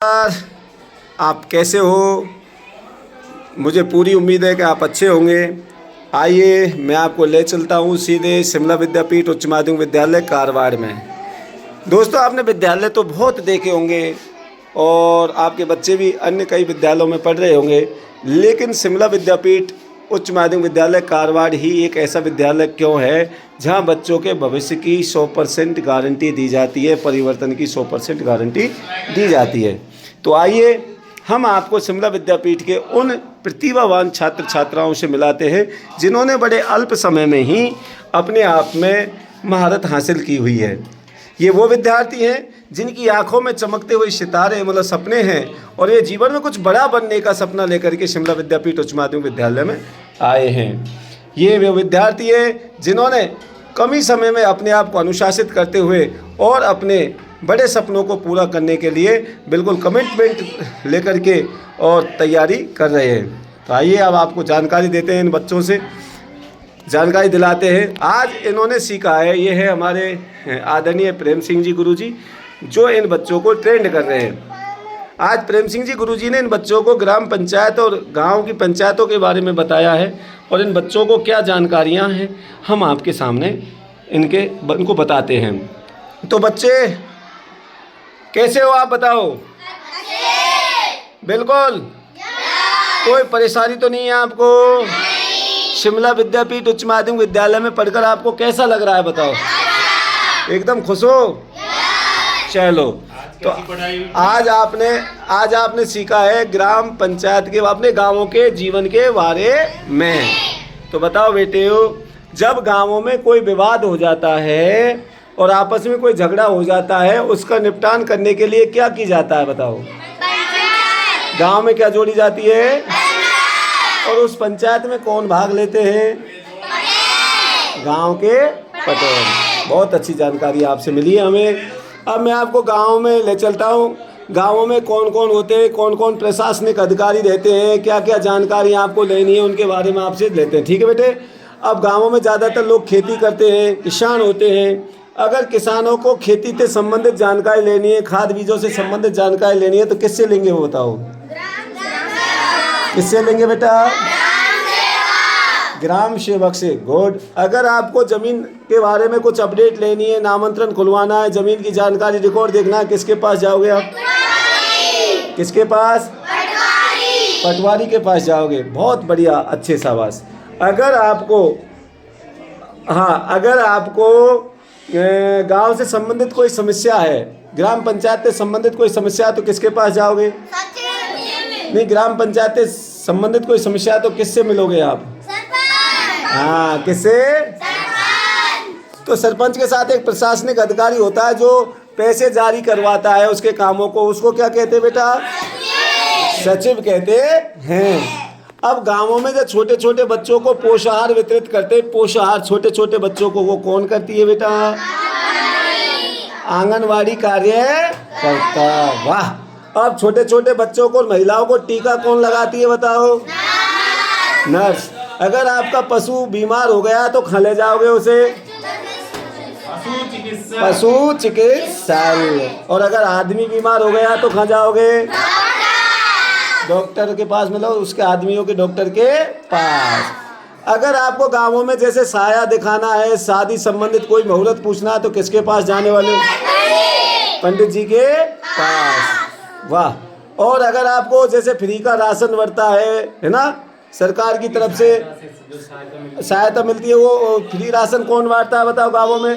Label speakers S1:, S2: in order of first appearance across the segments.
S1: आप कैसे हो? मुझे पूरी उम्मीद है कि आप अच्छे होंगे। आइए मैं आपको ले चलता हूँ सीधे शिमला विद्यापीठ उच्च माध्यमिक विद्यालय कारवार में। दोस्तों, आपने विद्यालय तो बहुत देखे होंगे और आपके बच्चे भी अन्य कई विद्यालयों में पढ़ रहे होंगे, लेकिन शिमला विद्यापीठ उच्च माध्यमिक विद्यालय कारवार ही एक ऐसा विद्यालय क्यों है जहां बच्चों के भविष्य की 100% गारंटी दी जाती है, परिवर्तन की 100% गारंटी दी जाती है। तो आइए हम आपको शिमला विद्यापीठ के उन प्रतिभावान छात्र छात्राओं से मिलाते हैं जिन्होंने बड़े अल्प समय में ही अपने आप में महारत हासिल की हुई है। ये वो विद्यार्थी हैं जिनकी आंखों में चमकते हुए सितारे मतलब सपने हैं और ये जीवन में कुछ बड़ा बनने का सपना लेकर के शिमला विद्यापीठ उच्च माध्यमिक विद्यालय में आए हैं। ये वे विद्यार्थी हैं जिन्होंने कम ही समय में अपने आप को अनुशासित करते हुए और अपने बड़े सपनों को पूरा करने के लिए बिल्कुल कमिटमेंट लेकर के और तैयारी कर रहे हैं। तो आइए अब आपको जानकारी देते हैं, इन बच्चों से जानकारी दिलाते हैं। आज इन्होंने सीखा है, ये है हमारे आदरणीय प्रेम सिंह जी गुरुजी जो इन बच्चों को ट्रेंड कर रहे हैं। आज प्रेम सिंह जी गुरुजी ने इन बच्चों को ग्राम पंचायत और गांव की पंचायतों के बारे में बताया है और इन बच्चों को क्या जानकारियां हैं हम आपके सामने इनको बताते हैं। तो बच्चे कैसे हो आप बताओ? बिल्कुल, कोई परेशानी तो नहीं है आपको? शिमला विद्यापीठ उच्च माध्यमिक विद्यालय में पढ़कर आपको कैसा लग रहा है बताओ? एकदम खुश हो? चलो, तो आज आपने सीखा है ग्राम पंचायत के अपने गांवों के जीवन के बारे में। तो बताओ बेटे, जब गांवों में कोई विवाद हो जाता है और आपस में कोई झगड़ा हो जाता है, उसका निपटान करने के लिए क्या की जाता है बताओ? गांव में क्या जोड़ी जाती है? और उस पंचायत में कौन भाग लेते हैं? गांव के पटेल। बहुत अच्छी जानकारी आपसे मिली है हमें। अब मैं आपको गांव में ले चलता हूं। गांवों में कौन कौन होते हैं, कौन कौन प्रशासनिक अधिकारी रहते हैं, क्या क्या जानकारी आपको लेनी है उनके बारे में आपसे लेते हैं। ठीक है बेटे? अब गाँवों में ज़्यादातर लोग खेती करते हैं, किसान होते हैं। अगर किसानों को खेती से संबंधित जानकारी लेनी है, खाद बीजों से संबंधित जानकारी लेनी है, तो किससे लेंगे वो बताओ? किससे लेंगे बेटा? ग्राम सेवक से। गुड। अगर आपको ज़मीन के बारे में कुछ अपडेट लेनी है, नामांतरण खुलवाना है, ज़मीन की जानकारी रिकॉर्ड देखना है, किसके पास जाओगे आप? किसके पास? पटवारी के पास जाओगे। बहुत बढ़िया, अच्छे शाबाश। अगर आपको गांव से संबंधित कोई समस्या है, ग्राम पंचायत से संबंधित कोई समस्या है, तो किसके पास जाओगे? नहीं, ग्राम पंचायत से संबंधित कोई समस्या है तो किससे मिलोगे आप? हाँ, किससे? तो सरपंच के साथ एक प्रशासनिक अधिकारी होता है जो पैसे जारी करवाता है उसके कामों को, उसको क्या कहते हैं बेटा? सचिव कहते हैं। अब गांवों में जो छोटे छोटे बच्चों को पोषाहार वितरित करते हैं, पोषाहार छोटे छोटे बच्चों को, वो कौन करती है बेटा? आंगनवाड़ी कार्यकर्ता। वाह। अब छोटे छोटे बच्चों को, महिलाओं को टीका कौन लगाती है बताओ? नर्स। अगर आपका पशु बीमार हो गया तो कहाँ ले जाओगे उसे? पशु चिकित्सालय। और अगर आदमी बीमार हो गया तो कहाँ जाओगे? डॉक्टर के पास, मतलब उसके आदमियों के डॉक्टर के पास। अगर आपको गांवों में जैसे साया दिखाना है, शादी संबंधित कोई मुहूर्त पूछना है, तो किसके पास जाने वाले? पंडित जी के पास। वाह। और अगर आपको जैसे फ्री का राशन बढ़ता है ना, सरकार की तरफ से सहायता मिलती है, वो फ्री राशन कौन बांटता है बताओ गाँवों में?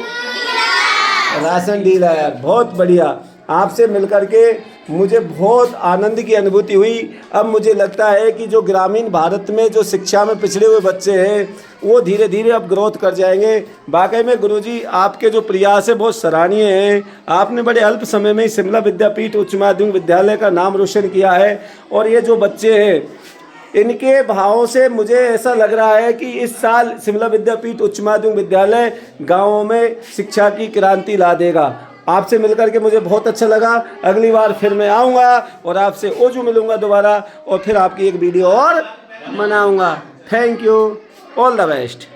S1: Ration dealer. बहुत बढ़िया। आपसे मिलकर के मुझे बहुत आनंद की अनुभूति हुई। अब मुझे लगता है कि जो ग्रामीण भारत में जो शिक्षा में पिछड़े हुए बच्चे हैं वो धीरे धीरे अब ग्रोथ कर जाएंगे। वाकई में गुरुजी, आपके जो प्रयास है बहुत सराहनीय हैं। आपने बड़े अल्प समय में शिमला विद्यापीठ उच्च माध्यमिक विद्यालय का नाम रोशन किया है और ये जो बच्चे हैं, इनके भावों से मुझे ऐसा लग रहा है कि इस साल शिमला विद्यापीठ उच्च माध्यमिक विद्यालय गाँवों में शिक्षा की क्रांति ला देगा। आपसे मिलकर के मुझे बहुत अच्छा लगा। अगली बार फिर मैं आऊँगा और आपसे ओजू मिलूँगा दोबारा और फिर आपकी एक वीडियो और बनाऊँगा। Thank you. All the best.